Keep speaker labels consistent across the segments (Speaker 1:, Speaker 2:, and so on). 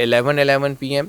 Speaker 1: 11:11 PM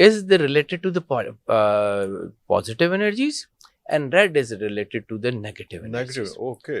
Speaker 1: is related to the positive energies and red is related to the negative energies.
Speaker 2: Okay.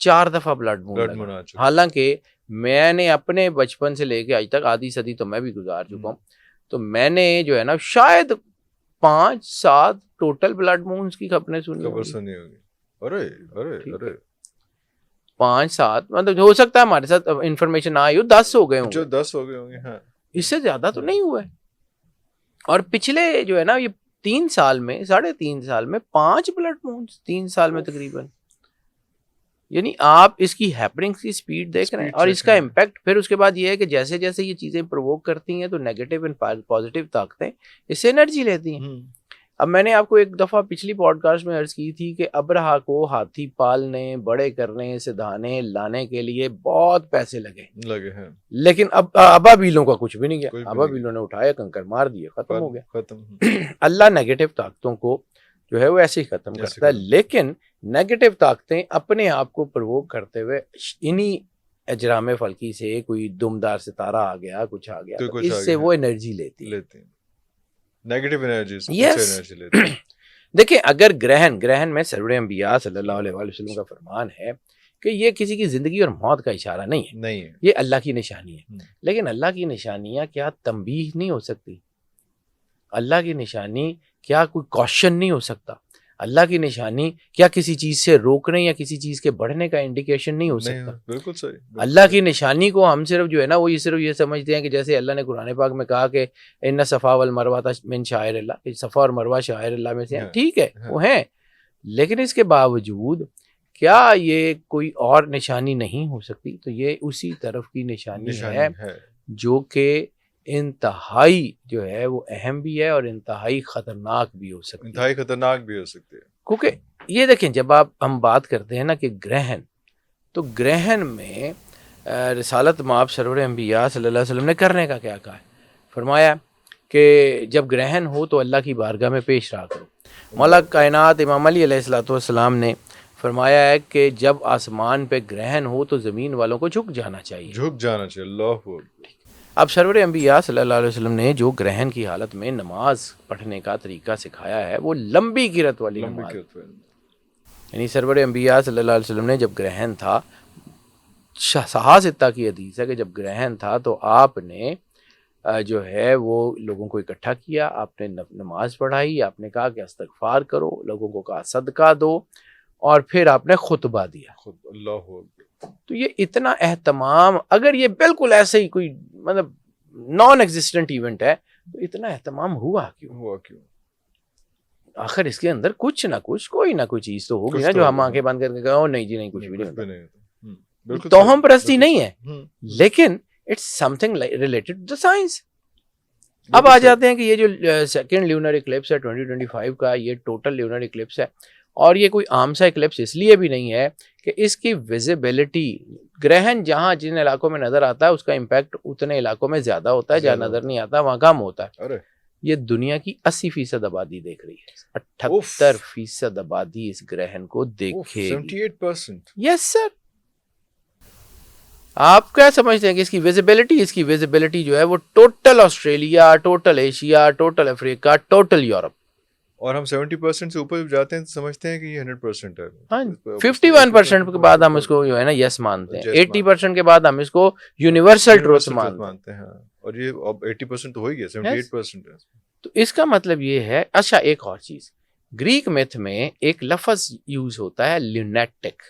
Speaker 1: 4 دفعہ blood moon
Speaker 2: blood
Speaker 1: لگا.
Speaker 2: مون آ چکا.
Speaker 1: حالانکہ میں نے اپنے بچپن سے لے کے آج تک آدھی صدی تو میں بھی گزار چکا ہوں, تو میں نے جو ہے نا شاید 5-7 ٹوٹل بلڈ مونز کی خبریں
Speaker 2: خبر سنی ہوگی. ارے ارے ارے
Speaker 1: 5-7 مطلب ہو سکتا ہے ہمارے ساتھ انفارمیشن آئی ہو 10 ہو گئے ہوں
Speaker 2: جو
Speaker 1: گے,
Speaker 2: 10 ہو گئے ہوں گے. ہاں
Speaker 1: اس سے زیادہ تو نہیں ہوا ہے. اور پچھلے جو ہے نا یہ 3 سال میں 3.5 سال میں 5 بلڈ مونز 3 سال میں تقریباً. یعنی آپ اس کی ہیپننگ کی سپیڈ دیکھ رہے ہیں, اور اس کا امپیکٹ پھر اس کے بعد یہ ہے کہ جیسے جیسے یہ چیزیں پرووک کرتی ہیں تو نیگیٹو اینڈ پازیٹیو طاقتیں اس سے انرجی لیتی ہیں. اب میں نے آپ کو ایک دفعہ پچھلی پوڈ کاسٹ میں عرض کی تھی کہ ابرہا کو ہاتھی پالنے, بڑے کرنے, سدھانے, لانے کے لیے بہت پیسے لگے ہیں, لیکن اب ابابیلوں کا کچھ بھی نہیں گیا. ابابیلوں نے اٹھایا, کنکر مار دیے, ختم ہو گیا. اللہ نیگیٹو طاقتوں کو جو ہے وہ ایسے ہی ختم کرتا ہے, لیکن نیگیٹو طاقتیں اپنے آپ کو پرووک کرتے ہوئے انہی اجرام فلکی سے, کوئی دمدار ستارہ آ گیا, کچھ آ گیا, تو اس سے وہ انرجی لیتی ہے,
Speaker 2: نیگیٹو انرجی.
Speaker 1: یس دیکھیں, اگر گرہن میں سرور انبیاء صلی اللہ علیہ وسلم کا فرمان ہے کہ یہ کسی کی زندگی اور موت کا اشارہ نہیں ہے, یہ اللہ کی نشانی ہے. لیکن اللہ کی نشانیاں کیا تنبیہ نہیں ہو سکتی؟ اللہ کی نشانی کیا کوئی کوشچن نہیں ہو سکتا؟ اللہ کی نشانی کیا کسی چیز سے روکنے یا کسی چیز کے بڑھنے کا انڈیکیشن نہیں ہو سکتا؟
Speaker 2: بالکل صحیح.
Speaker 1: اللہ کی نشانی کو ہم صرف جو ہے نا وہ صرف یہ سمجھتے ہیں کہ جیسے اللہ نے قرآن پاک میں کہا کہ ان صفا والمروہ من شعائر اللہ, کہ صفا اور مروہ شعائر اللہ میں سے ہیں. ٹھیک ہے, وہ ہیں, لیکن اس کے باوجود کیا یہ کوئی اور نشانی نہیں ہو سکتی؟ تو یہ اسی طرف کی نشانی ہے جو کہ انتہائی جو ہے وہ اہم بھی ہے اور انتہائی خطرناک بھی ہو سکتی ہے. کیونکہ یہ دیکھیں, جب ہم بات کرتے ہیں نا کہ گرہن, تو گرہن میں رسالت مآب سرور انبیاء صلی اللہ علیہ وسلم نے کرنے کا کیا کہا ہے؟ فرمایا کہ جب گرہن ہو تو اللہ کی بارگاہ میں پیش رہا کرو. مولا کائنات امام علی علیہ الصلوۃ والسلام نے فرمایا ہے کہ جب آسمان پہ گرہن ہو تو زمین والوں کو جھک جانا چاہیے.
Speaker 2: اللہ.
Speaker 1: اب سرور انبیاء صلی اللہ علیہ وسلم نے جو گرہن کی حالت میں نماز پڑھنے کا طریقہ سکھایا ہے وہ لمبی قرات والی نماز. یعنی سرور انبیاء صلی اللہ علیہ وسلم نے جب گرہن تھا, صحاح ستہ کی حدیث ہے کہ جب گرہن تھا تو آپ نے جو ہے وہ لوگوں کو اکٹھا کیا, آپ نے نماز پڑھائی, آپ نے کہا کہ استغفار کرو, لوگوں کو کہا صدقہ دو, اور پھر آپ نے خطبہ دیا.
Speaker 2: اللہ.
Speaker 1: تو یہ اتنا اہتمام, اگر یہ بالکل ایسے ہی کوئی مطلب نان ایگزسٹنٹ ایونٹ ہے تو اتنا اہتمام ہوا کیوں؟ آخر اس کے اندر کچھ نہ کچھ کوئی نہ کوئی چیز تو ہوگی نا جو ہم آنکھیں بند کر کے کہو نہیں جی نہیں کچھ بھی نہیں ہوتا. توہم پرستی نہیں ہے, لیکن it's something related to science. اب آ جاتے ہیں کہ یہ جو سیکنڈ لیونر ایکلپس ہے 2025 کا, یہ ٹوٹل لیونر ایکلپس ہے, اور یہ کوئی عام سا ایکلپس اس لیے بھی نہیں ہے کہ اس کی ویزیبلٹی, گرہن جہاں جن علاقوں میں نظر آتا ہے اس کا امپیکٹ اتنے علاقوں میں زیادہ ہوتا ہے, جہاں نظر نہیں آتا وہاں کم ہوتا ہے. یہ دنیا کی 80% آبادی دیکھ رہی ہے, 78% آبادی اس گرہن کو دیکھے گی.
Speaker 2: 78%.
Speaker 1: یس سر. آپ کیا سمجھتے ہیں کہ اس کی ویزیبلٹی جو ہے وہ total Australia, total Asia, total Africa, total Europe,
Speaker 2: اور ہم 70% سے اوپر جاتے ہیں تو سمجھتے ہیں کہ یہ 100% ہے.
Speaker 1: ہاں 51% کے بعد ہم اس کو جو ہے نا یس مانتے ہیں, 80% کے بعد ہم اس کو یونیورسل ٹروتھ مانتے ہیں,
Speaker 2: اور یہ اب 80% تو ہو ہی گیا, 78% ہے.
Speaker 1: تو اس کا مطلب یہ ہے. اچھا ایک اور چیز, گریک میتھ میں ایک لفظ یوز ہوتا ہے لیونیٹک.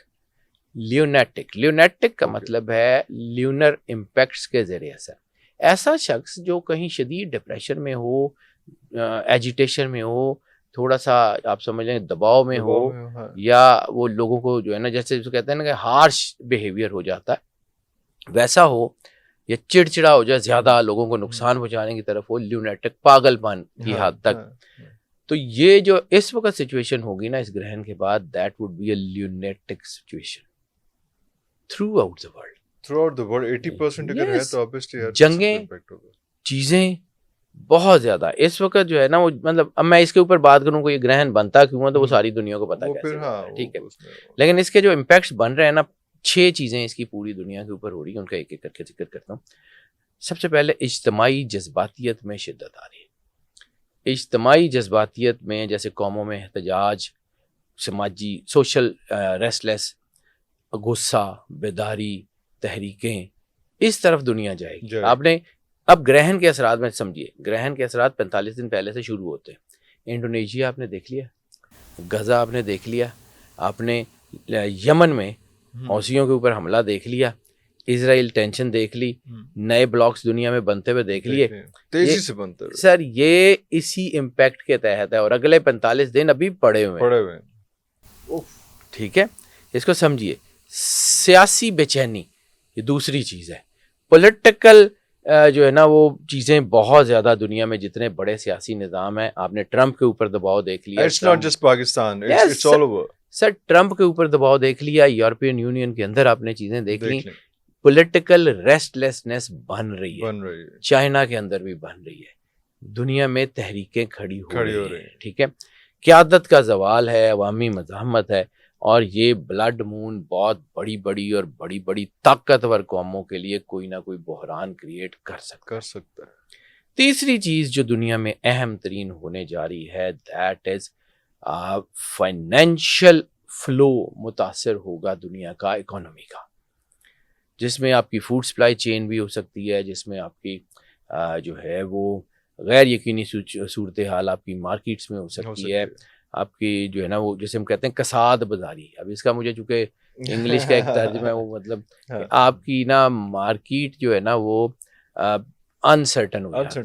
Speaker 1: لیونیٹک کا مطلب ہے لیونر امپیکٹس کے ذریعے اثر. ایسا شخص جو کہیں شدید ڈپریشن میں ہو, ایجیٹیشن میں ہو, تھوڑا سا آپ سمجھ لیں دباؤ میں ہو, یا وہ لوگوں کو جو ہے نا جیسے کہتے ہیں نا کہ ہارش بیہیویئر ہو جاتا ہے ویسا ہو, یا چڑچڑا ہو جائے, زیادہ لوگوں کو نقصان پہنچانے کی طرف ہو, لیونیٹک پاگل پن کی حد تک. تو یہ جو اس وقت سچویشن ہوگی نا اس گرہن کے بعد, that would be a lunatic situation throughout the world.
Speaker 2: 80% اگر ہے تو obviously
Speaker 1: جنگیں, چیزیں بہت زیادہ اس وقت جو ہے نا وہ مطلب, اب میں اس کے اوپر بات کروں کہ یہ گرہن بنتا کیوں ہے تو وہ ساری دنیا کو پتا کیسے ہے, ٹھیک ہے. لیکن اس کے جو امپیکٹس بن رہے ہیں نا, 6 چیزیں اس کی پوری دنیا کے اوپر ہو رہی ہیں, ان کا ایک ایک کر کے ذکر کرتا ہوں. سب سے پہلے اجتماعی جذباتیت میں شدت آ رہی ہے. اجتماعی جذباتیت میں جیسے قوموں میں احتجاج, سماجی سوشل ریسٹلیس, غصہ، بیداری، تحریکیں، اس طرف دنیا جائے گی.
Speaker 2: جائے.
Speaker 1: آپ نے اب گرہن کے اثرات میں سمجھیے، گرہن کے اثرات 45 دن پہلے سے شروع ہوتے ہیں. انڈونیشیا آپ نے دیکھ لیا، غزہ آپ نے دیکھ لیا، آپ نے یمن میں حوثیوں کے اوپر حملہ دیکھ لیا، اسرائیل ٹینشن دیکھ لی، نئے بلاکس دنیا میں بنتے ہوئے دیکھ لیے.
Speaker 2: تیزی سے بنتے ہوئے
Speaker 1: سر یہ اسی امپیکٹ کے تحت ہے، اور اگلے 45 دن ابھی پڑے ہوئے ہیں. ٹھیک ہے، اس کو سمجھیے. سیاسی بے چینی یہ دوسری چیز ہے. پولیٹیکل جو ہے نا وہ چیزیں بہت زیادہ دنیا میں جتنے بڑے سیاسی نظام ہیں، آپ نے ٹرمپ کے اوپر دباؤ دیکھ لیا.
Speaker 2: It's not just Pakistan, it's all over.
Speaker 1: Sir Trump کے اوپر دباؤ دیکھ لیا، یورپین یونین کے اندر آپ نے چیزیں دیکھ لی. پولیٹیکل ریسٹ لیسنس بن رہی ہے، چائنا کے اندر بھی بن رہی ہے، دنیا میں تحریکیں کھڑی ہو رہی ہیں. ٹھیک ہے، قیادت کا زوال ہے، عوامی مزاحمت ہے، اور یہ بلڈ مون بہت بڑی بڑی اور بڑی بڑی طاقتور قوموں کے لیے کوئی نہ کوئی بحران کریٹ کر سکتا ہے. تیسری چیز جو دنیا میں اہم ترین ہونے جا رہی ہے، دیٹ از فائنینشیل فلو متاثر ہوگا دنیا کا اکانومی کا، جس میں آپ کی فوڈ سپلائی چین بھی ہو سکتی ہے، جس میں آپ کی جو ہے وہ غیر یقینی صورتحال آپ کی مارکیٹس میں ہو سکتی ہے، آپ کی جو ہے نا وہ جسے ہم کہتے ہیں کساد بازاری. اب اس کا مجھے چونکہ انگلش کا ایک ترجمہ ہے، وہ مطلب آپ کی نا مارکیٹ جو ہے نا وہ انسرٹن ہو جاتی ہے.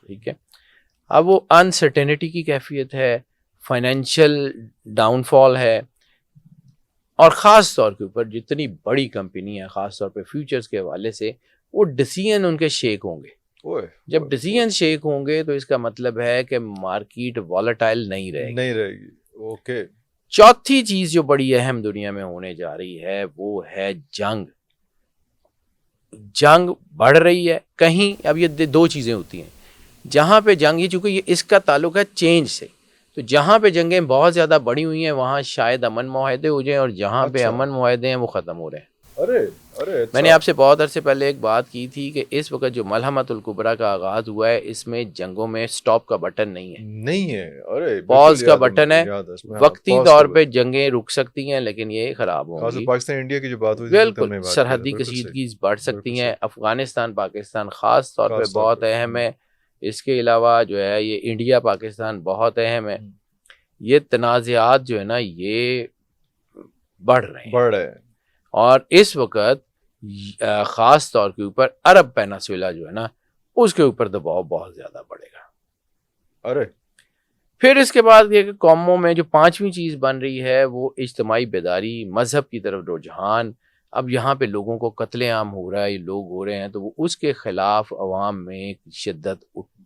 Speaker 1: ٹھیک ہے، اب وہ انسرٹینٹی کی کیفیت ہے، فائنینشیل ڈاؤن فال ہے، اور خاص طور کے اوپر جتنی بڑی کمپنی ہیں، خاص طور پہ فیوچرز کے حوالے سے وہ ڈیسیژن ان کے شیک ہوں گے. جب ڈیسیژن شیک ہوں گے تو اس کا مطلب ہے کہ مارکیٹ والیٹائل نہیں رہے گی.
Speaker 2: اوکے.
Speaker 1: چوتھی چیز جو بڑی اہم دنیا میں ہونے جا رہی ہے وہ ہے جنگ بڑھ رہی ہے کہیں. اب یہ دو چیزیں ہوتی ہیں، جہاں پہ جنگ، یہ چونکہ یہ اس کا تعلق ہے چینج سے، تو جہاں پہ جنگیں بہت زیادہ بڑی ہوئی ہیں وہاں شاید امن معاہدے ہو جائیں، اور جہاں پہ امن معاہدے ہیں وہ ختم ہو رہے ہیں. میں نے آپ سے بہت عرصے پہلے ایک بات کی تھی کہ اس وقت جو ملحمۃ الکبریٰ کا آغاز ہوا ہے، اس میں جنگوں میں سٹاپ کا بٹن نہیں ہے، پاز کا بٹن ہے. وقتی طور پہ جنگیں رک سکتی ہیں لیکن یہ خراب ہوں گی.
Speaker 2: پاکستان انڈیا کی جو بات ہوئی،
Speaker 1: بالکل سرحدی کشیدگی بڑھ سکتی ہیں. افغانستان پاکستان خاص طور پہ بہت اہم ہے. اس کے علاوہ جو ہے یہ انڈیا پاکستان بہت اہم ہے. یہ تنازعات جو ہے نا یہ بڑھ رہے ہیں، اور اس وقت خاص طور کے اوپر عرب پیناسولا جو ہے نا اس کے اوپر دباؤ بہت زیادہ بڑھے گا. پھر اس کے بعد یہ کہ قوموں میں جو پانچویں چیز بن رہی ہے وہ اجتماعی بیداری، مذہب کی طرف رجحان. اب یہاں پہ لوگوں کو قتل عام ہو رہا ہے، لوگ ہو رہے ہیں، تو وہ اس کے خلاف عوام میں شدت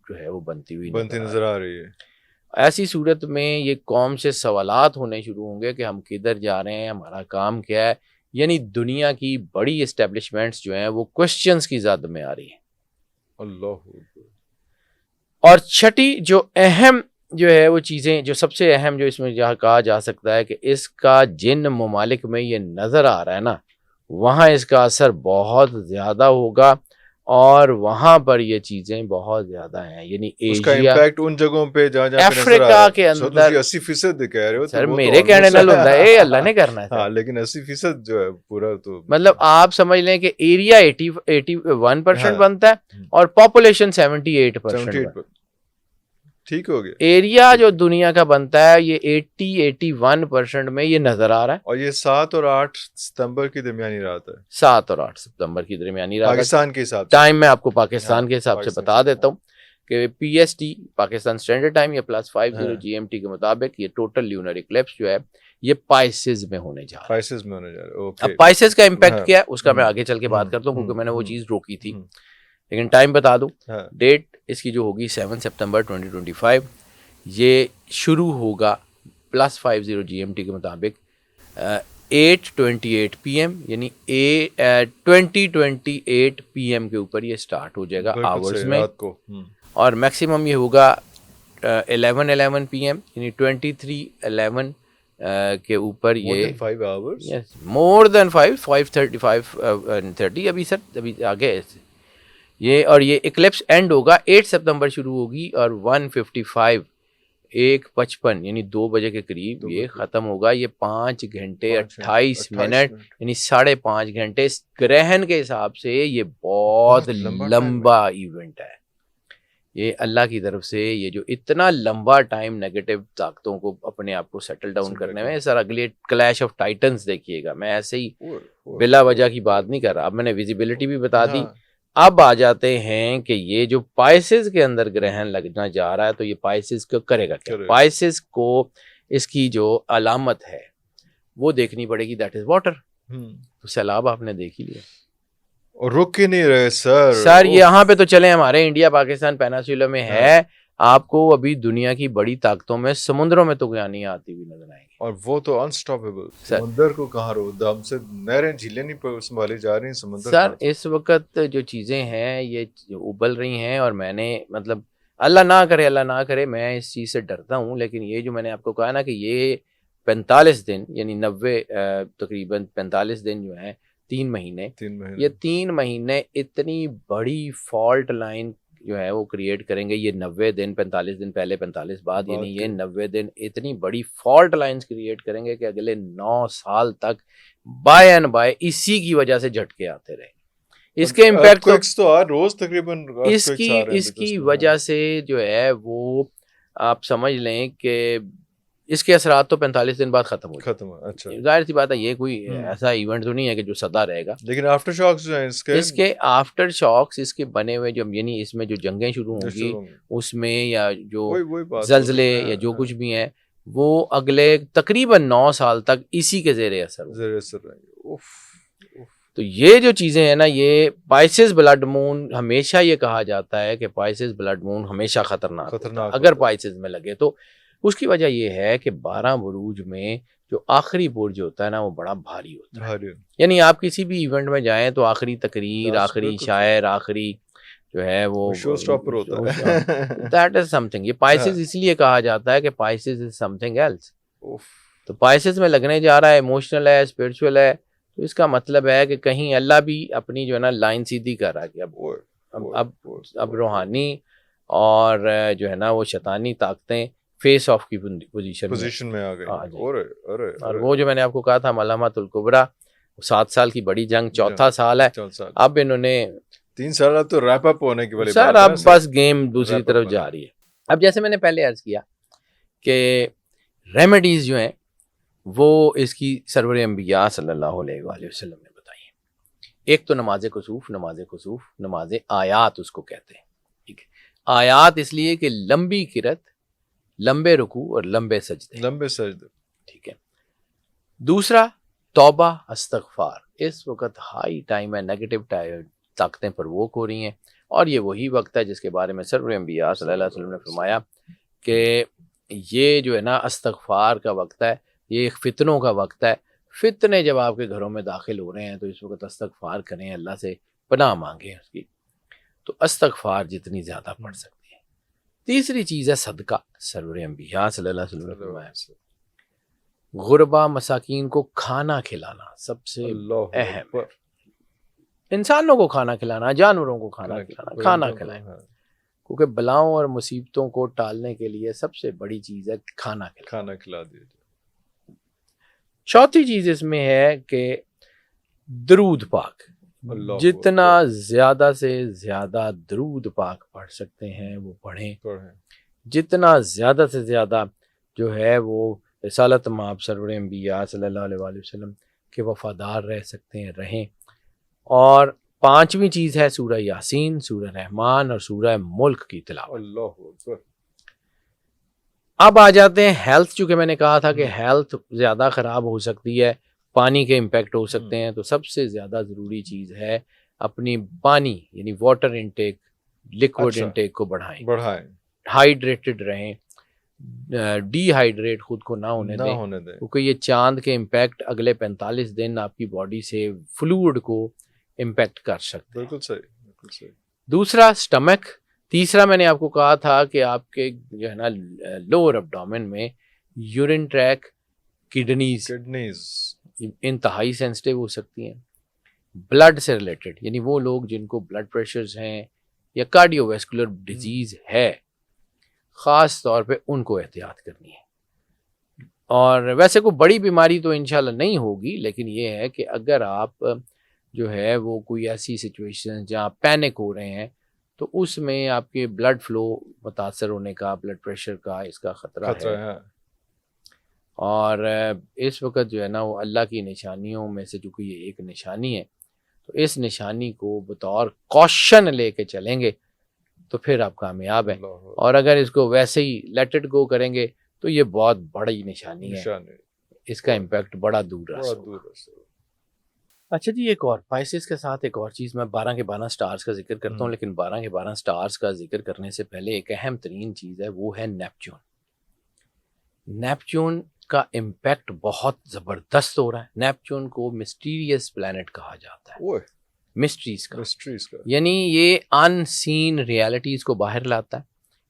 Speaker 1: جو ہے وہ بنتی نظر آ رہی ہے. ایسی صورت میں یہ قوم سے سوالات ہونے شروع ہوں گے کہ ہم کدھر جا رہے ہیں، ہمارا کام کیا ہے. یعنی دنیا کی بڑی اسٹیبلشمنٹس جو ہیں وہ کوسچنز کی زد میں آ رہی ہیں.
Speaker 2: اللہ.
Speaker 1: اور چھٹی جو اہم جو ہے وہ چیزیں، جو سب سے اہم جو اس میں جہاں کہا جا سکتا ہے کہ اس کا جن ممالک میں یہ نظر آ رہا ہے نا، وہاں اس کا اثر بہت زیادہ ہوگا، اور وہاں پر یہ چیزیں بہت زیادہ ہیں. یعنی
Speaker 2: اس کا امپیکٹ ان جگہوں پہ جہاں
Speaker 1: افریقہ کے اندر
Speaker 2: 80% کہہ رہے ہو.
Speaker 1: سر میرے کہنے نال ہوتا ہے، اللہ نے کرنا ہے.
Speaker 2: ہاں لیکن 80% جو ہے پورا، تو
Speaker 1: مطلب آپ سمجھ لیں کہ ایریا 81% بنتا ہے اور پاپولیشن 78%.
Speaker 2: ٹھیک ہو گیا.
Speaker 1: ایریا جو دنیا کا بنتا ہے یہ 81% میں یہ نظر آ رہا ہے.
Speaker 2: اور یہ 7 اور 8 ستمبر کی درمیانی رات ہے.
Speaker 1: 7 اور 8 ستمبر کی درمیانی رات
Speaker 2: پاکستان کے حساب سے.
Speaker 1: ٹائم میں آپ کو پاکستان کے حساب سے بتا دیتا ہوں کہ P S T Pakistan standard time یا +50 جی ایم ٹی کے مطابق یہ ٹوٹل لیونر ایکلپس جو ہے یہ پائسز میں ہونے جا رہا ہے. اب پائسز کا امپیکٹ کیا ہے اس کا میں آگے چل کے بات کرتا ہوں، کیونکہ میں نے وہ چیز روکی تھی. لیکن ٹائم بتا دوں، ڈیٹ اس کی جو ہوگی 7 سپتمبر 2025. یہ شروع ہوگا +50 جی ایم ٹی کے مطابق 8:28 PM، یعنی 20:28 PM کے اوپر یہ سٹارٹ ہو جائے گا آورز میں، اور میکسیمم یہ ہوگا 11:11 PM، یعنی 23:11 کے اوپر. یہ مور دین 5:35 ابھی سر ابھی آگے یہ. اور یہ ایکلپس اینڈ ہوگا 8 سپتمبر شروع ہوگی اور 1:55 1:55 یعنی 2 بجے کے قریب یہ ختم ہوگا. یہ 5 گھنٹے 28 منٹ یعنی 5.5 گھنٹے گرہن کے حساب سے یہ بہت لمبا ایونٹ ہے. یہ اللہ کی طرف سے یہ جو اتنا لمبا ٹائم نیگیٹو طاقتوں کو اپنے آپ کو سیٹل ڈاؤن کرنے میں. سر اگلے کلیش آف ٹائٹنز دیکھیے گا. میں ایسے ہی بلا وجہ کی بات نہیں کر رہا. اب میں نے ویزیبلٹی بھی بتا دی. اب آ جاتے ہیں کہ یہ جو پائسز کے اندر گرہن لگنا جا رہا ہے تو یہ پائسز کو کرے گا کیا. پائسز کو اس کی جو علامت ہے وہ دیکھنی پڑے گی, دیٹ از واٹر. تو سیلاب آپ نے دیکھ ہی لیا
Speaker 2: اور رک ہی نہیں رہے
Speaker 1: سر. یہاں پہ تو چلیں ہمارے انڈیا پاکستان پیناسولا میں ہے. آپ کو ابھی دنیا کی بڑی طاقتوں میں سمندروں میں تو گیانی آتی ہوئی نظر آئیں گی.
Speaker 2: اور وہ تو انسٹاپیبل. سمندر کو کہاں روک ہم سے نہریں جھیلیں نہیں سنبھالی جا رہی ہیں. سمندر
Speaker 1: سر اس وقت جو چیزیں ہیں یہ ابل رہی ہیں اور میں نے مطلب اللہ نہ کرے میں اس چیز سے ڈرتا ہوں. لیکن یہ جو میں نے آپ کو کہا نا کہ یہ 45 دن یعنی 90 تقریباً 45 دن جو ہیں 3 مہینے یہ 3 مہینے اتنی بڑی فالٹ لائن جو ہے وہ کریٹ کریں گے. یہ 90 دن 45 دن پہلے 45 بعد یعنی یہ 90 دن اتنی بڑی فالٹ لائنز کریٹ کریں گے کہ اگلے 9 سال تک بائے اینڈ بائے اسی کی وجہ سے جھٹکے آتے رہیں. اس کے امپیکٹ
Speaker 2: تو روز تقریباً
Speaker 1: اس کی وجہ سے جو ہے وہ آپ سمجھ لیں کہ اس کے اثرات تو 45 دن بعد ختم ہو ختم. اچھا ظاہر سی بات ہے یہ کوئی ایسا ایونٹ تو نہیں ہے کہ جو سدا رہے گا.
Speaker 2: لیکن آفٹر شاکس جو ہیں
Speaker 1: اس کے آفٹر شاکس اس کے بنے ہوئے جو یعنی اس میں جو جنگیں شروع ہوں گی اس میں یا جو زلزلے یا جو کچھ بھی ہیں وہ اگلے تقریباً 9 سال تک اسی کے زیر اثر
Speaker 2: رہیں گے.
Speaker 1: تو یہ جو چیزیں ہیں نا یہ پائسز بلڈ مون ہمیشہ یہ کہا جاتا ہے کہ پائسز بلڈ مون ہمیشہ خطرناک اگر پائسز میں لگے. تو اس کی وجہ یہ ہے کہ 12 بروج میں جو آخری برج ہوتا ہے نا وہ بڑا بھاری ہوتا ہے. یعنی آپ کسی بھی ایونٹ میں جائیں تو آخری تقریر آخری شاعر آخری جو ہے وہ
Speaker 2: شو سٹاپر ہوتا ہے.
Speaker 1: That is some thing. یہ پائسز اس لیے کہا جاتا ہے کہ پائسز از سم تھنگ ایلس. تو پائسز میں لگنے جا رہا ہے ایموشنل ہے اسپرچول ہے تو اس کا مطلب ہے کہ کہیں اللہ بھی اپنی جو ہے نا لائن سیدھی کر رہا ہے کہ اب روحانی اور جو ہے نا وہ شیطانی طاقتیں فیس آف کی پوزیشن میں آ گئی. اور وہ جو میں نے آپ کو کہا تھا ملامت الکبریٰ 7 سال کی بڑی جنگ 4تھا سال ہے. اب انہوں نے
Speaker 2: 3 سال تو ریپ اپ ہونے کی
Speaker 1: سر اب بس گیم دوسری طرف جا رہی ہے. اب جیسے میں نے پہلے عرض کیا کہ ریمیڈیز جو ہیں وہ اس کی سرور انبیاء صلی اللہ علیہ وآلہ وسلم نے بتائی ہیں. ایک تو نماز کسوف نماز آیات اس کو کہتے ہیں. ٹھیک ہے, آیات اس لیے کہ لمبی قرات لمبے رکوع اور لمبے سجدے. ٹھیک ہے. دوسرا توبہ استغفار. اس وقت ہائی ٹائم ہے, نیگیٹو طاقتیں پرووک ہو رہی ہیں اور یہ وہی وقت ہے جس کے بارے میں سرور انبیاء صلی اللہ علیہ وسلم نے فرمایا کہ یہ جو ہے نا استغفار کا وقت ہے, یہ ایک فتنوں کا وقت ہے. فتنے جب آپ کے گھروں میں داخل ہو رہے ہیں تو اس وقت استغفار کریں, اللہ سے پناہ مانگیں اس کی. تو استغفار جتنی زیادہ پڑھ سکتے ہیں. تیسری چیز ہے صدقہ. سرور انبیاء صلی اللہ علیہ وسلم نے فرمایا غربا مساکین کو کھانا کھلانا سب سے اہم ہے. انسانوں کو کھانا کھلانا, جانوروں کو کھانا کھلائیں, کیونکہ بلاؤں اور مصیبتوں کو ٹالنے کے لیے سب سے بڑی چیز ہے کھانا
Speaker 2: کھلا دیا.
Speaker 1: چوتھی چیز اس میں ہے کہ درود پاک. جتنا زیادہ سے زیادہ درود پاک پڑھ سکتے ہیں وہ پڑھیں. جتنا زیادہ سے زیادہ جو ہے وہ رسالت مآب سرور انبیاء صلی اللہ علیہ وآلہ وسلم کے وفادار رہ سکتے ہیں رہیں. اور 5ویں چیز ہے سورہ یاسین, سورہ رحمان اور سورہ ملک کی تلاوت.
Speaker 2: اللہ اکبر.
Speaker 1: اب آ جاتے ہیں ہیلتھ. چونکہ میں نے کہا تھا کہ ہیلتھ زیادہ خراب ہو سکتی ہے, پانی کے امپیکٹ ہو سکتے ہیں, تو سب سے زیادہ ضروری چیز ہے اپنی پانی یعنی واٹر انٹیک, لکوڈ انٹیک کو بڑھائیں. ہائیڈریٹڈ رہیں, ڈی ہائیڈریٹ خود کو نہ ہونے دیں, کیونکہ یہ چاند کے امپیکٹ اگلے 45 دن آپ کی باڈی سے فلوئڈ کو امپیکٹ کر سکتے ہیں.
Speaker 2: بالکل صحیح.
Speaker 1: دوسرا سٹمک. تیسرا میں نے آپ کو کہا تھا کہ آپ کے جو ہے نا لوور ابڈومن میں یورین ٹریک, کڈنیز انتہائی سینسٹیو ہو سکتی ہیں. بلڈ سے ریلیٹڈ یعنی وہ لوگ جن کو بلڈ پریشرز ہیں یا کارڈیو ویسکولر ڈیزیز ہے, خاص طور پہ ان کو احتیاط کرنی ہے. اور ویسے کوئی بڑی بیماری تو انشاءاللہ نہیں ہوگی، لیکن یہ ہے کہ اگر آپ جو ہے وہ کوئی ایسی سچویشن جہاں پینک ہو رہے ہیں تو اس میں آپ کے بلڈ فلو متاثر ہونے کا، بلڈ پریشر کا، اس کا خطرہ ہے. اور اس وقت جو ہے نا وہ اللہ کی نشانیوں میں سے چونکہ یہ ایک نشانی ہے، تو اس نشانی کو بطور کوشن لے کے چلیں گے تو پھر آپ کامیاب ہیں. اور اگر اس کو ویسے ہی لیٹ اٹ گو کریں گے تو یہ بہت بڑی نشانی ہے، اس کا امپیکٹ بڑا دور رہا. اچھا جی، ایک اور پائسس کے ساتھ ایک اور چیز، میں 12 کے 12 سٹارز کا ذکر کرتا ہوں، لیکن 12 کے 12 سٹارز کا ذکر کرنے سے پہلے ایک اہم ترین چیز ہے، وہ ہے نیپچون. نیپچون کا امپیکٹ بہت زبردست ہو رہا ہے. نیپچون کو مسٹیریس پلانٹ کہا جاتا ہے، مسٹریز کا، یعنی یہ ان سین ریالٹیز کو باہر لاتا ہے،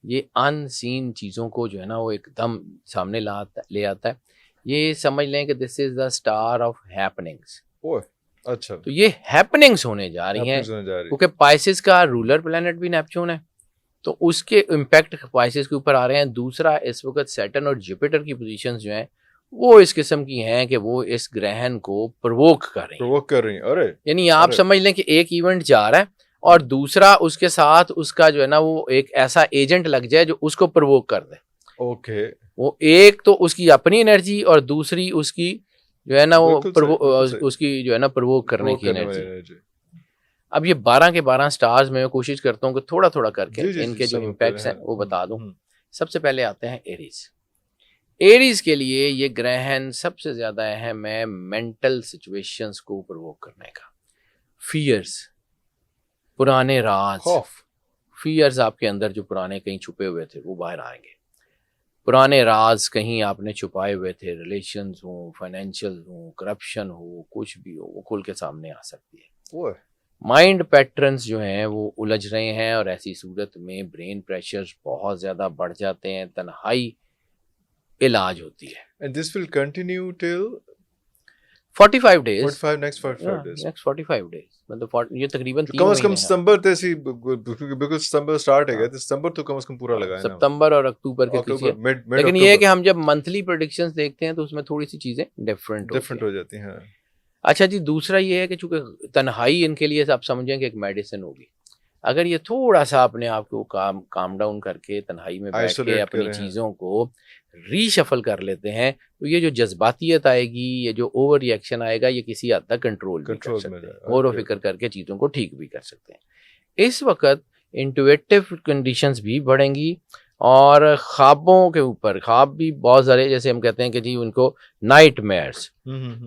Speaker 1: یہ ان سین چیزوں کو جو ہے نا وہ ایک دم سامنے لے آتا ہے. یہ سمجھ لیں کہ دس is the star of happenings.
Speaker 2: اچھا،
Speaker 1: تو یہ ہیپننگس ہونے جا رہی ہیں کیونکہ پائسس کا رولر پلانٹ بھی نیپچون ہے، تو اس کے امپیکٹ پائسس کے اوپر آ رہے ہیں. دوسرا، اس وقت سیٹرن اور جوپیٹر کی پوزیشنز جو ہیں وہ اس قسم کی ہیں کہ وہ اس گرہن کو پرووک کر رہی ہیں. یعنی آپ سمجھ لیں کہ ایک ایونٹ جا رہا ہے اور دوسرا اس کے ساتھ اس کا جو ہے نا وہ ایک ایسا ایجنٹ لگ جائے جو اس کو پرووک کر دے. وہ ایک تو اس کی اپنی انرجی اور دوسری اس کی جو ہے نا وہ اس کی جو ہے نا پرووک کرنے کی انرجی. اب یہ 12 کے 12 سٹارز میں کوشش کرتا ہوں کہ تھوڑا تھوڑا کر کے ان کے جو امپیکٹس ہیں وہ بتا دوں. سب سے پہلے آتے ہیں ایریز. ایریز کے لیے یہ گرہن سب سے زیادہ اہم ہے مینٹل سچویشنز کو پرووک کرنے کا. فیئرز، پرانے راز، فیئرز آپ کے اندر جو پرانے کہیں چھپے ہوئے تھے وہ باہر آئیں گے. پرانے راز کہیں آپ نے چھپائے ہوئے تھے، ریلیشنز ہوں، فائنینشیل ہوں، کرپشن ہو، کچھ بھی ہو، وہ کھل کے سامنے آ سکتی ہے. مائنڈ پیٹرنز جو ہیں وہ الجھ رہے ہیں اور ایسی صورت میں برین پریشر بہت زیادہ بڑھ جاتے ہیں. تنہائی علاج ہوتی ہے.
Speaker 2: And this will continue till
Speaker 1: 45 days.
Speaker 2: 45 next 45 days.
Speaker 1: Next 45 days. مطلب یہ تقریباً
Speaker 2: کم از کم ستمبر تیسی بالکل ستمبر سٹارٹ ہے گا تو ستمبر تو کم از کم پورا لگا ہے نا.
Speaker 1: ستمبر اور اکتوبر کے پیچھے. لیکن یہ ہے کہ ہم جب منتھلی پریڈکشنز دیکھتے ہیں تو اس میں تھوڑی سی چیزیں ڈفرینٹ ہو جاتی ہیں. اچھا جی، دوسرا یہ ہے کہ چونکہ تنہائی ان کے لیے آپ سمجھیں کہ ایک میڈیسن ہوگی. اگر یہ تھوڑا سا اپنے آپ کو کام ڈاؤن کر کے تنہائی میں بیٹھ کے اپنی چیزوں کو ری شفل کر لیتے ہیں تو یہ جو جذباتیت آئے گی، یہ جو اوور ری ایکشن آئے گا، یہ کسی حد تک کنٹرول کر سکتے ہیں، غور و فکر کر کے چیزوں کو ٹھیک بھی کر سکتے ہیں. اس وقت انٹویٹیو کنڈیشنز بھی بڑھیں گی اور خوابوں کے اوپر خواب بھی بہت سارے، جیسے ہم کہتے ہیں کہ جی ان کو نائٹ میئرس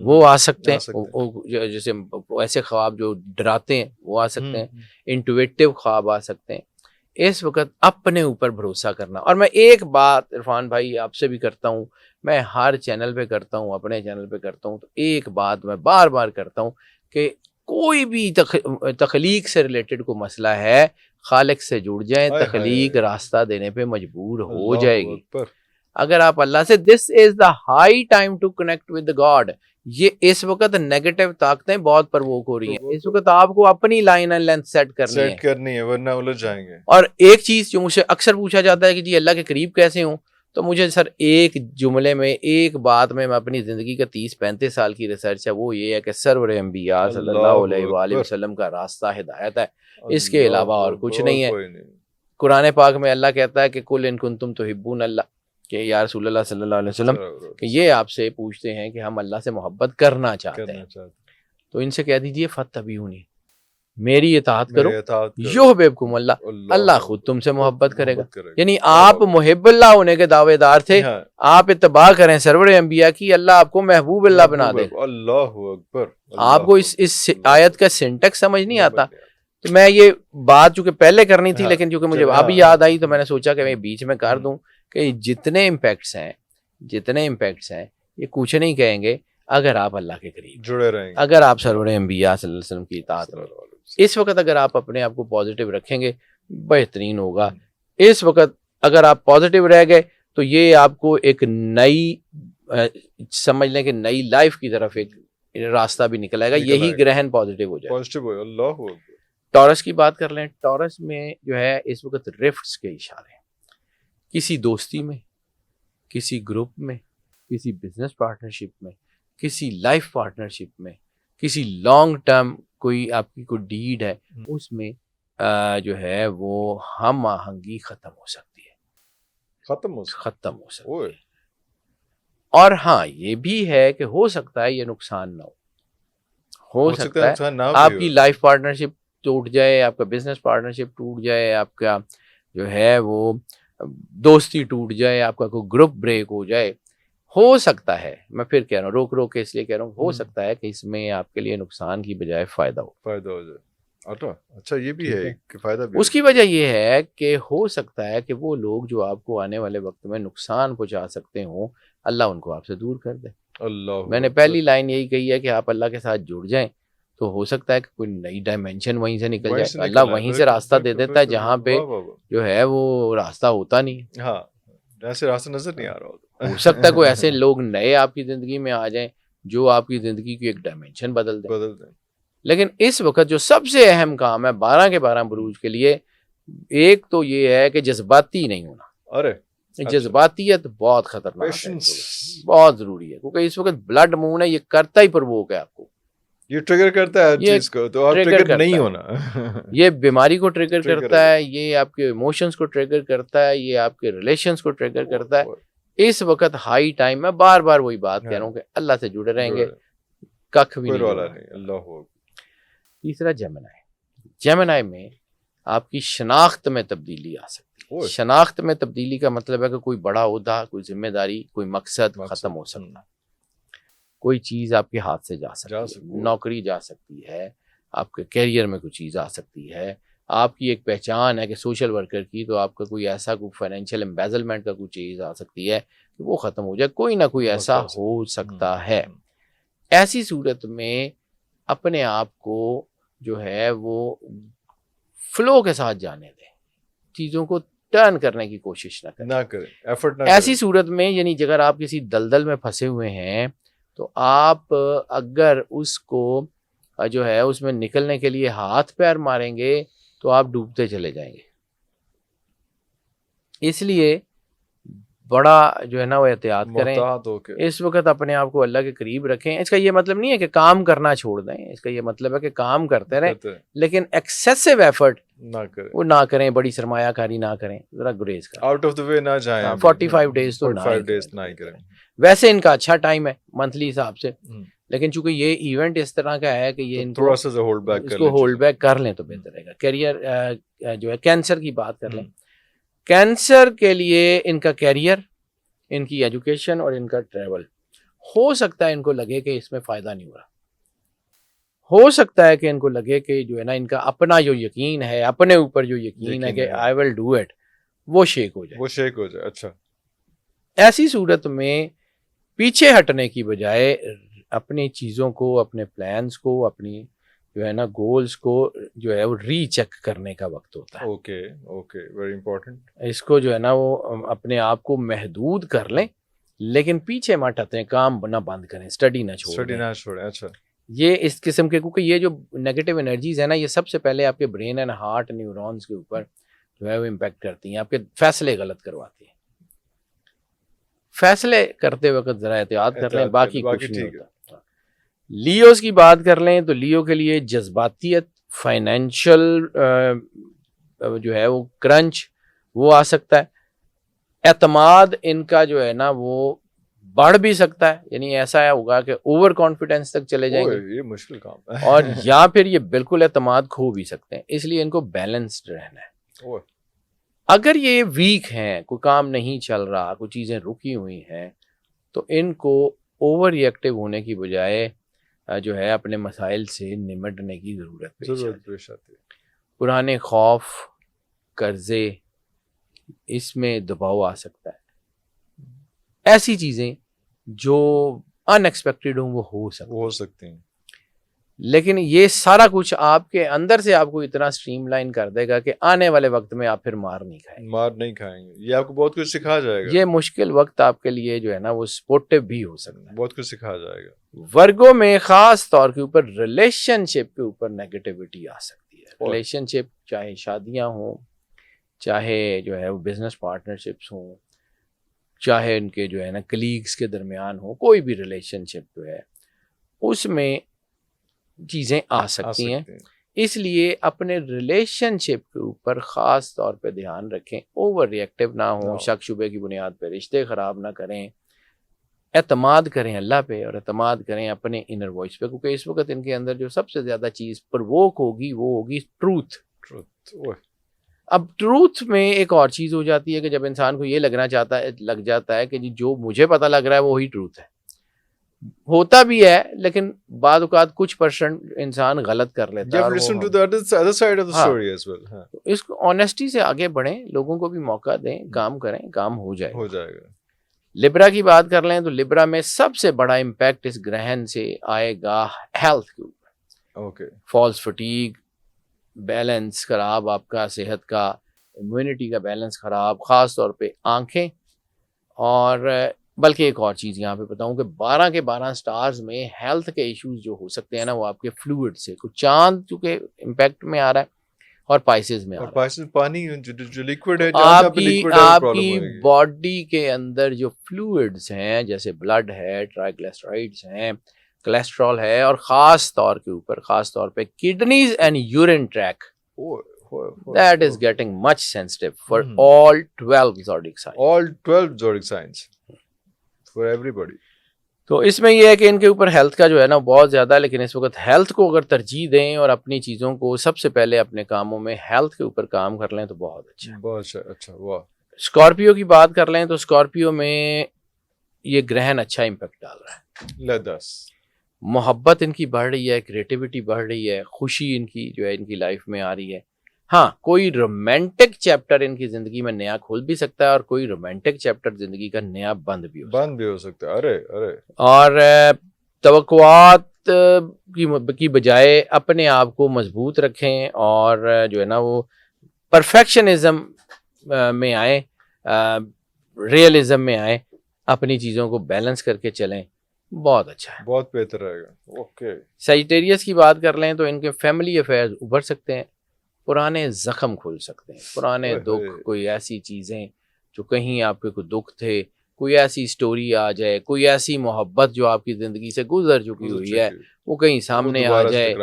Speaker 1: وہ آ سکتے ہیں، جیسے ایسے خواب جو ڈراتے ہیں وہ آ سکتے ہیں، انٹویٹیو خواب آ سکتے ہیں. اس وقت اپنے اوپر بھروسہ کرنا. اور میں ایک بات عرفان بھائی آپ سے بھی کرتا ہوں، میں ہر چینل پہ کرتا ہوں، اپنے چینل پہ کرتا ہوں، تو ایک بات میں بار بار کرتا ہوں کہ کوئی بھی تخلیق سے ریلیٹڈ کوئی مسئلہ ہے، خالق سے جڑ جائیں، تخلیق راستہ دینے پہ مجبور ہو جائے گی. اگر آپ اللہ سے، this is the high time to connect with God. یہ اس وقت نیگیٹو طاقتیں بہت پرووک ہو رہی ہیں. اس وقت آپ کو اپنی لائن اینڈ لینتھ سیٹ کرنی ہے
Speaker 2: ورنہ الجھ جائیں گے.
Speaker 1: اور ایک چیز جو مجھ سے اکثر پوچھا جاتا ہے کہ جی اللہ کے قریب کیسے ہوں، تو مجھے سر ایک جملے میں، ایک بات میں اپنی زندگی کا 30-35 سال کی ریسرچ ہے، وہ یہ ہے کہ سرور انبیاء صلی اللہ علیہ وآلہ وسلم کا راستہ ہدایت ہے، اس کے علاوہ اور کچھ نہیں ہے. قرآن پاک میں اللہ کہتا ہے کہ قل ان کنتم تحبون اللہ، کہ یا رسول اللہ صلی اللہ علیہ وسلم کہ یہ آپ سے پوچھتے ہیں کہ ہم اللہ سے محبت کرنا چاہتے ہیں، تو ان سے کہہ دیجئے فتبعونی، میری اطاعت کرو، یحببکم اللہ، اللہ خود تم سے محبت کرے گا. یعنی آپ محب اللہ ہونے کے دعوے دار تھے، آپ اتباع کریں سرور انبیاء کی، اللہ آپ کو محبوب اللہ بنا دے.
Speaker 2: اللہ اکبر.
Speaker 1: آپ کو اس آیت کا سینٹیکس سمجھ نہیں آتا. تو میں یہ بات چونکہ پہلے کرنی تھی لیکن چونکہ مجھے ابھی یاد آئی تو میں نے سوچا کہ میں بیچ میں کر دوں کہ جتنے امپیکٹس ہیں یہ کچھ نہیں کہیں گے اگر آپ اللہ کے قریب
Speaker 2: جڑے رہیں گے،
Speaker 1: اگر آپ سرور انبیاء صلی اللہ علیہ وسلم کی اطاعت کریں. اس وقت اگر آپ اپنے آپ کو پازیٹیو رکھیں گے بہترین ہوگا. اس وقت اگر آپ پازیٹیو رہ گئے تو یہ آپ کو ایک نئی سمجھ لیں کہ نئی لائف کی طرف ایک راستہ بھی نکل آئے گا. یہی گرہن پازیٹیو ہو جائے. ٹورس کی بات کر لیں. ٹورس میں جو ہے اس وقت رفٹس کے اشارے ہیں. کسی دوستی میں، کسی گروپ میں، کسی بزنس پارٹنرشپ میں، کسی لائف پارٹنرشپ میں، کسی لانگ ٹرم کوئی آپ کی کوئی ڈیڈ ہے، اس میں جو ہے وہ ہم آہنگی ختم ہو سکتی ہے، ختم ہو سکتی ہے۔ اور ہاں یہ بھی ہے کہ ہو سکتا ہے یہ نقصان نہ ہو سکتا ہے آپ کی لائف پارٹنرشپ ٹوٹ جائے، آپ کا بزنس پارٹنرشپ ٹوٹ جائے، آپ کا جو ہے وہ دوستی ٹوٹ جائے، آپ کا کوئی گروپ بریک ہو جائے، ہو سکتا ہے، میں پھر کہہ رہا ہوں روک کے اس لیے کہہ رہا ہوں، ہو سکتا ہے کہ اس میں آپ کے لیے نقصان کی بجائے فائدہ ہو
Speaker 2: جائے۔ اچھا یہ بھی ہے کہ فائدہ بھی،
Speaker 1: اس کی وجہ یہ ہے کہ ہو سکتا ہے کہ وہ لوگ جو آپ کو آنے والے وقت میں نقصان پہنچا سکتے ہوں، اللہ ان کو آپ سے دور کر دے۔ میں نے پہلی لائن یہی کہی ہے کہ آپ اللہ کے ساتھ جڑ جائیں تو ہو سکتا ہے کہ کوئی نئی ڈائمینشن وہیں سے نکل جائے، اللہ وہیں سے راستہ دے دیتا ہے جہاں پہ جو ہے وہ راستہ ہوتا نہیں،
Speaker 2: ہاں جیسے راستہ نظر نہیں آ رہا
Speaker 1: ہو سکتا ہے کوئی ایسے لوگ نئے آپ کی زندگی میں آ جائیں جو آپ کی زندگی کی ایک ڈائمینشن بدل دیں۔ لیکن اس وقت جو سب سے اہم کام ہے 12 کے 12 بروج کے لیے، ایک تو یہ ہے کہ جذباتی نہیں ہونا۔ جذباتیت بہت خطرناک ہے، بہت ضروری ہے، کیونکہ اس وقت بلڈ مون ہے، یہ کرتا ہی پرووک ہے آپ کو،
Speaker 2: یہ ٹریگر کرتا ہے چیز کو، تو آپ ٹریگر نہیں ہونا۔
Speaker 1: یہ بیماری کو ٹریگر کرتا ہے، یہ آپ کے ایموشنز کو ٹریگر کرتا ہے، یہ آپ کے ریلیشنز کو ٹریگر کرتا ہے۔ اس وقت ہائی ٹائم میں بار بار وہی بات کہہ رہا ہوں کہ اللہ سے جڑے رہیں گے، کخ بھی نہیں۔
Speaker 2: اللہ۔
Speaker 1: تیسرا جیمنائی میں آپ کی شناخت میں تبدیلی آ سکتی ہے۔ شناخت میں تبدیلی کا مطلب ہے کہ کوئی بڑا عہدہ، کوئی ذمہ داری، کوئی مقصد ختم ہو سکتا ہے، کوئی چیز آپ کے ہاتھ سے جا سکتی ہے، نوکری جا سکتی ہے، آپ کے کیریئر میں کوئی چیز آ سکتی ہے، آپ کی ایک پہچان ہے کہ سوشل ورکر کی، تو آپ کا کوئی ایسا کوئی فائنینشیل امبیزلمنٹ کا کوئی چیز آ سکتی ہے کہ وہ ختم ہو جائے، کوئی نہ کوئی ایسا ہو سکتا ہے۔ ایسی صورت میں اپنے آپ کو جو ہے وہ فلو کے ساتھ جانے دیں، چیزوں کو ٹرن کرنے کی کوشش نہ کریں، ایفرٹ نہ کریں۔ ایسی صورت میں یعنی اگر آپ کسی دلدل میں پھنسے ہوئے ہیں تو آپ اگر اس کو جو ہے اس میں نکلنے کے لیے ہاتھ پیر ماریں گے تو آپ ڈوبتے چلے جائیں گے۔ اس لیے بڑا جو ہے نا وہ احتیاط کریں، اس وقت اپنے آپ کو اللہ کے قریب رکھیں۔ اس کا یہ مطلب نہیں ہے کہ کام کرنا چھوڑ دیں، اس کا یہ مطلب ہے کہ کام کرتے رہیں لیکن ایکسیسو ایفرٹ وہ نہ کریں، بڑی سرمایہ کاری نہ کریں، ذرا گریز کریں،
Speaker 2: آؤٹ آف دی وے نہ جائیں،
Speaker 1: 45 ڈیز تو نہ ہی کریں۔ ویسے ان کا اچھا ٹائم ہے منتھلی حساب سے، لیکن چونکہ یہ ایونٹ اس طرح کا ہے کہ یہ ان کو ہولڈ بیک کر لیں تو بہتر رہے گا۔ کیریئر جو ہے کینسر کی بات کر لیں، کینسر کے لیے ان کا کیریئر، ان کی ایجوکیشن اور ان کا ٹریول، ہو سکتا ہے ان کو لگے کہ اس میں فائدہ نہیں ہو رہا، ہو سکتا ہے کہ ان کو لگے کہ جو ہے نا ان کا اپنا جو یقین ہے، اپنے اوپر جو یقین ہے کہ آئی ول ڈو اٹ، وہ شیک ہو جائے۔
Speaker 2: اچھا،
Speaker 1: ایسی صورت میں پیچھے ہٹنے کی بجائے اپنی چیزوں کو، اپنے پلانز کو، اپنی جو ہے نا گولز کو جو ہے وہ ری چیک کرنے کا وقت ہوتا ہے۔
Speaker 2: Okay very important.
Speaker 1: اس کو جو ہے نا وہ اپنے آپ کو محدود کر لیں، لیکن پیچھے مت ہٹیں، کام نہ بند کریں، اسٹڈی نہ چھوڑیں۔
Speaker 2: اچھا،
Speaker 1: یہ اس قسم کے، کیونکہ یہ جو نیگیٹو انرجیز ہیں نا، یہ سب سے پہلے آپ کے برین اینڈ ہارٹ نیورونز کے اوپر جو ہے وہ امپیکٹ کرتی ہیں، آپ کے فیصلے غلط کرواتی ہیں۔ فیصلے کرتے وقت ذرا احتیاط کر لیں، باقی کچھ نہیں ہوتا۔ لیوز کی بات کر لیں تو لیو کے لیے جذباتیت، فائنینشل جو ہے وہ کرنچ وہ آ سکتا ہے، اعتماد ان کا جو ہے نا وہ بڑھ بھی سکتا ہے، یعنی ایسا ہوگا کہ اوور کانفیڈنس تک چلے جائیں گے،
Speaker 2: یہ مشکل کام ہے،
Speaker 1: اور یا پھر یہ بالکل اعتماد کھو بھی سکتے ہیں۔ اس لیے ان کو بیلنسڈ رہنا ہے۔ اگر یہ ویک ہیں، کوئی کام نہیں چل رہا، کوئی چیزیں رکی ہوئی ہیں، تو ان کو اوور ری ایکٹیو ہونے کی بجائے جو ہے اپنے مسائل سے نمٹنے کی ضرورت پیش آتی ہے۔ پرانے خوف، قرضے، اس میں دباؤ آ سکتا ہے، ایسی چیزیں جو ان ایکسپیکٹڈ ہوں وہ ہو سکتی ہیں، لیکن یہ سارا کچھ آپ کے اندر سے آپ کو اتنا سٹریم لائن کر دے گا کہ آنے والے وقت میں آپ پھر مار نہیں کھائیں گے۔
Speaker 2: یہ آپ کو بہت کچھ سکھا جائے گا۔
Speaker 1: یہ مشکل وقت آپ کے لیے جو ہے نا وہ سپورٹیو بھی ہو سکتا ہے،
Speaker 2: بہت کچھ سکھا جائے گا۔
Speaker 1: ورگوں میں خاص طور کے اوپر ریلیشن شپ کے اوپر نیگیٹیوٹی آ سکتی ہے۔ ریلیشن شپ چاہے شادیاں ہوں چاہے جو ہے وہ بزنس پارٹنرشپس ہوں، چاہے ان کے جو ہے نا کلیگس کے درمیان ہو، کوئی بھی ریلیشن شپ جو ہے اس میں چیزیں آ سکتی ہیں. اس لیے اپنے ریلیشن شپ کے اوپر خاص طور پہ دھیان رکھیں، اوور ری ایکٹیو نہ ہوں، شک شبے کی بنیاد پہ رشتے خراب نہ کریں، اعتماد کریں اللہ پہ اور اعتماد کریں اپنے انر وائس پہ، کیونکہ اس وقت ان کے اندر جو سب سے زیادہ چیز پرووک ہوگی وہ ہوگی ٹروتھ. اب ٹروتھ میں ایک اور چیز ہو جاتی ہے کہ جب انسان کو یہ لگ جاتا ہے کہ جو مجھے پتہ لگ رہا ہے وہی ٹروتھ ہے. ہوتا بھی ہے لیکن بعض اوقات کچھ پرسنٹ انسان غلط کر لیتا ہے. اس کو آنیسٹی سے آگے بڑھیں، لوگوں کو بھی موقع دیں، کام کریں، کام ہو جائے گا. لبرا کی بات کر لیں تو لبرا میں سب سے بڑا امپیکٹ اس گرہن سے آئے گا ہیلتھ کے اوپر. فالس فٹیگ، بیلنس خراب آپ کا صحت کا، امیونٹی کا بیلنس خراب، خاص طور پہ آنکھیں. اور بلکہ ایک اور چیز یہاں پہ بتاؤں کہ 12 کے 12 سٹارز میں ہیلتھ کے ایشوز جو ہو سکتے ہیں نا وہ آپ کے فلوئڈ سے، کچھ چاند چونکہ امپیکٹ میں آ رہا ہے اور پائسز میں آ رہا ہے.
Speaker 2: پانی جو لیکوڈ ہے،
Speaker 1: آپ کی باڈی کے اندر جو فلوئڈز ہیں جیسے بلڈ ہے، ٹرائیگلیسرائڈز ہیں، کولیسٹرول ہے، اور خاص طور پہ kidneys and urine track, that is getting much sensitive for all 12 zodiac signs.
Speaker 2: For everybody.
Speaker 1: تو اس میں یہ ہے کہ ان کے اوپر ہیلتھ کا جو ہے نا بہت زیادہ ہے، لیکن اس وقت ہیلتھ کو اگر ترجیح دیں اور اپنی چیزوں کو سب سے پہلے اپنے کاموں میں ہیلتھ کے اوپر کام کر لیں تو بہت اچھا.
Speaker 2: بہت اچھا. واہ.
Speaker 1: اسکارپیو کی بات کر لیں تو اسکارپیو میں یہ گرہن اچھا امپیکٹ ڈال رہا ہے. محبت ان کی بڑھ رہی ہے، کریٹیوٹی بڑھ رہی ہے، خوشی ان کی جو ہے ان کی لائف میں آ رہی ہے. ہاں کوئی رومانٹک چیپٹر ان کی زندگی میں نیا کھل بھی سکتا ہے اور کوئی رومانٹک چیپٹر زندگی کا نیا بند بھی ہو
Speaker 2: سکتا ہے. ارے
Speaker 1: اور توقعات کی بجائے اپنے آپ کو مضبوط رکھیں اور جو ہے نا وہ پرفیکشنزم میں آئیں، ریئلزم میں آئیں، اپنی چیزوں کو بیلنس کر کے چلیں. بہت اچھا ہے،
Speaker 2: بہت بہتر رہے گا. اوکے.
Speaker 1: سیجیٹیریس کی بات کر لیں تو ان کے فیملی افیئرز ابھر سکتے ہیں، پرانے زخم کھل سکتے ہیں، پرانے دکھ، کوئی ایسی چیزیں جو کہیں آپ کے کوئی دکھ تھے، کوئی ایسی سٹوری آ جائے، کوئی ایسی محبت جو آپ کی زندگی سے گزر چکی ہوئی ہے وہ کہیں سامنے آ جائے.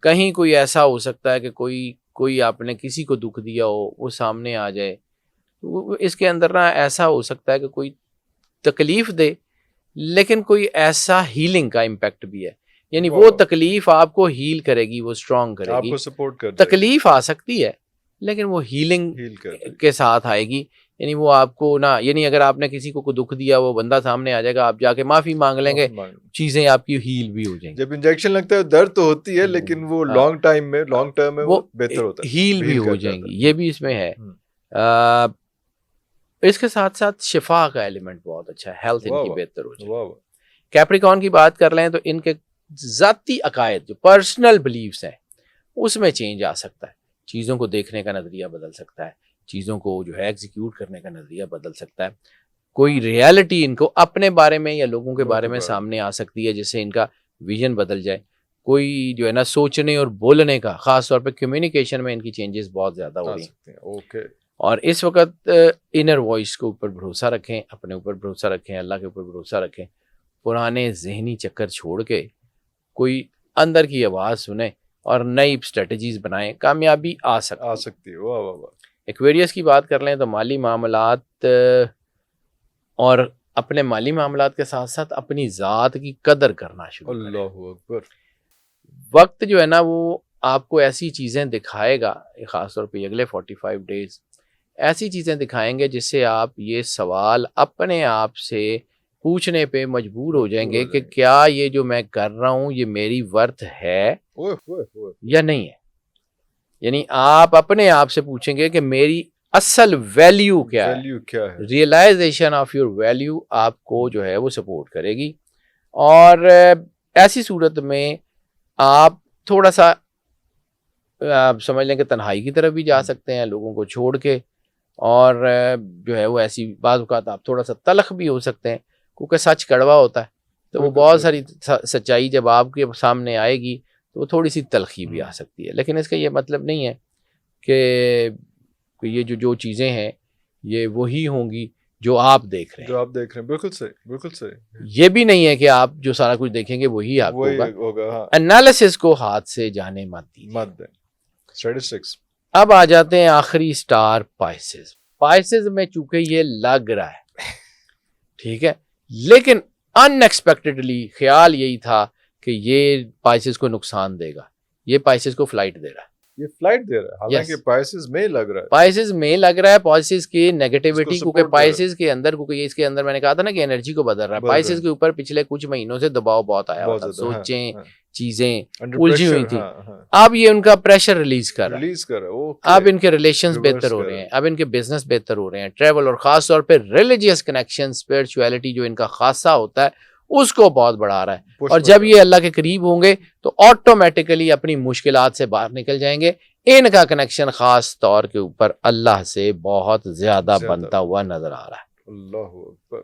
Speaker 1: کہیں کوئی ایسا ہو سکتا ہے کہ کوئی آپ نے کسی کو دکھ دیا ہو وہ سامنے آ جائے. اس کے اندر نا ایسا ہو سکتا ہے کہ کوئی تکلیف دے لیکن کوئی ایسا ہیلنگ کا امپیکٹ بھی ہے، یعنی وہ تکلیف آپ کو ہیل کرے گی، وہ اسٹرانگ کرے گی، آپ کو سپورٹ کرے گی. تکلیف آ سکتی ہے لیکن وہ ہیلنگ کے ساتھ آئے گی. یعنی وہ آپ کو نہ، یعنی اگر آپ نے کسی کو دکھ دیا وہ بندہ سامنے آ جائے گا، آپ جا کے معافی مانگ لیں گے، چیزیں آپ کی ہیل بھی ہو جائیں گی.
Speaker 2: جب انجیکشن لگتا ہے درد تو ہوتی ہے لیکن وہ لانگ ٹرم میں وہ بہتر ہوتا ہے،
Speaker 1: ہیل بھی ہو جائیں گی. یہ بھی اس میں ہے. اس کے ساتھ ساتھ شفا کا ایلیمنٹ بہت اچھا ہے، ہیلتھ ان کی بہتر ہو جائے گی. کیپریکان کی بات کر لیں تو ان کے ذاتی عقائد جو پرسنل بلیفز ہیں اس میں چینج آ سکتا ہے، چیزوں کو دیکھنے کا نظریہ بدل سکتا ہے، چیزوں کو جو ہے ایگزیکیوٹ کرنے کا نظریہ بدل سکتا ہے. کوئی ریالٹی ان کو اپنے بارے میں یا لوگوں کے بارے میں سامنے آ سکتی ہے جس سے ان کا ویژن بدل جائے. کوئی جو ہے نا سوچنے اور بولنے کا، خاص طور پہ کمیونیکیشن میں ان کی چینجز بہت زیادہ ہو رہی ہیں.
Speaker 2: اوکے.
Speaker 1: اور اس وقت انر وائس کے اوپر بھروسہ رکھیں، اپنے اوپر بھروسہ رکھیں، اللہ کے اوپر بھروسہ رکھیں. پرانے ذہنی چکر چھوڑ کے کوئی اندر کی آواز سنیں اور نئی اسٹریٹجیز بنائیں، کامیابی آ سکتی ہے.
Speaker 2: واہ واہ واہ.
Speaker 1: ایکویریس کی بات کر لیں تو مالی معاملات اور اپنے مالی معاملات کے ساتھ ساتھ اپنی ذات کی قدر کرنا شروع کریں.
Speaker 2: اللہ اکبر.
Speaker 1: وقت جو ہے نا وہ آپ کو ایسی چیزیں دکھائے گا، خاص طور پہ اگلے 45 ڈیز ایسی چیزیں دکھائیں گے جس سے آپ یہ سوال اپنے آپ سے پوچھنے پہ مجبور ہو جائیں گے کہ کیا یہ جو میں کر رہا ہوں یہ میری ورتھ ہے یا نہیں ہے. یعنی آپ اپنے آپ سے پوچھیں گے کہ میری اصل ویلیو کیا ہے. ریئلائزیشن آف یور ویلیو آپ کو جو ہے وہ سپورٹ کرے گی. اور ایسی صورت میں آپ تھوڑا سا سمجھ لیں کہ تنہائی کی طرف بھی جا سکتے ہیں، لوگوں کو چھوڑ کے. اور جو ہے وہ ایسی بعض اوقات آپ تھوڑا سا تلخ بھی ہو سکتے ہیں کیونکہ سچ کڑوا ہوتا ہے، تو وہ بہت ساری سچائی جب آپ کے سامنے آئے گی تو وہ تھوڑی سی تلخی بھی آ سکتی ہے. لیکن اس کا یہ مطلب نہیں ہے کہ کہ یہ جو چیزیں ہیں یہ وہی ہوں گی جو آپ دیکھ رہے ہیں.
Speaker 2: جو آپ دیکھ رہے ہیں بالکل صحیح، بالکل صحیح.
Speaker 1: یہ بھی نہیں ہے کہ آپ جو سارا کچھ دیکھیں گے وہی آپ کو
Speaker 2: وہی
Speaker 1: ہوگا.
Speaker 2: ہوگا. ہاں
Speaker 1: انالیسس کو ہاتھ سے جانے مت دیجیے.
Speaker 2: مت دیں. اسٹیٹسٹکس.
Speaker 1: اب آ جاتے ہیں آخری سٹار پائسز. پائسز میں چونکہ یہ لگ رہا ہے ٹھیک ہے، لیکن ان ایکسپیکٹڈلی خیال یہی تھا کہ یہ پائسز کو نقصان دے گا، یہ پائسز کو فلائٹ دے رہا ہے.
Speaker 2: یہ فلائٹ دے رہا ہے حالانکہ
Speaker 1: Yes.
Speaker 2: پرائسز میں لگ رہا ہے.
Speaker 1: پائسز میں لگ رہا ہے، پائسز کی نیگیٹیوٹی
Speaker 2: اس کو
Speaker 1: کیونکہ
Speaker 2: support دے رہا ہے.
Speaker 1: پائسز کے اندر، کیونکہ اس کے اندر میں نے کہا تھا نا کہ انرجی کو بدل رہا ہے.
Speaker 2: بدل رہا ہے.
Speaker 1: پائسز کے اوپر پچھلے کچھ مہینوں سے دباؤ بہت آیا ہوا
Speaker 2: بہت
Speaker 1: تھا،
Speaker 2: زیادہ. ہاں،
Speaker 1: سوچیں
Speaker 2: ہاں.
Speaker 1: چیزیں
Speaker 2: Under
Speaker 1: الجھی ہوئی
Speaker 2: pressure.
Speaker 1: تھی.
Speaker 2: ہاں ہاں.
Speaker 1: اب یہ ان کا پریشر ریلیز کر رہا ہے.
Speaker 2: ریلیز کر رہا ہے.
Speaker 1: اب ان کے ریلیشنز
Speaker 2: Reverse
Speaker 1: بہتر ہو
Speaker 2: کر
Speaker 1: رہے
Speaker 2: رہا
Speaker 1: ہیں، اب ان کے بزنس بہتر ہو رہے ہیں، ٹریول، اور خاص طور پہ ریلیجیس کنیکشن، اسپرچویلٹی جو ان کا خاصہ ہوتا ہے اس کو بہت بڑھا رہا ہے. اور جب یہ اللہ کے قریب ہوں گے تو آٹومیٹیکلی اپنی مشکلات سے باہر نکل جائیں گے. ان کا کنیکشن خاص طور کے اوپر اللہ سے بہت زیادہ بنتا ہوا نظر آ رہا ہے.
Speaker 2: اللہ اکبر.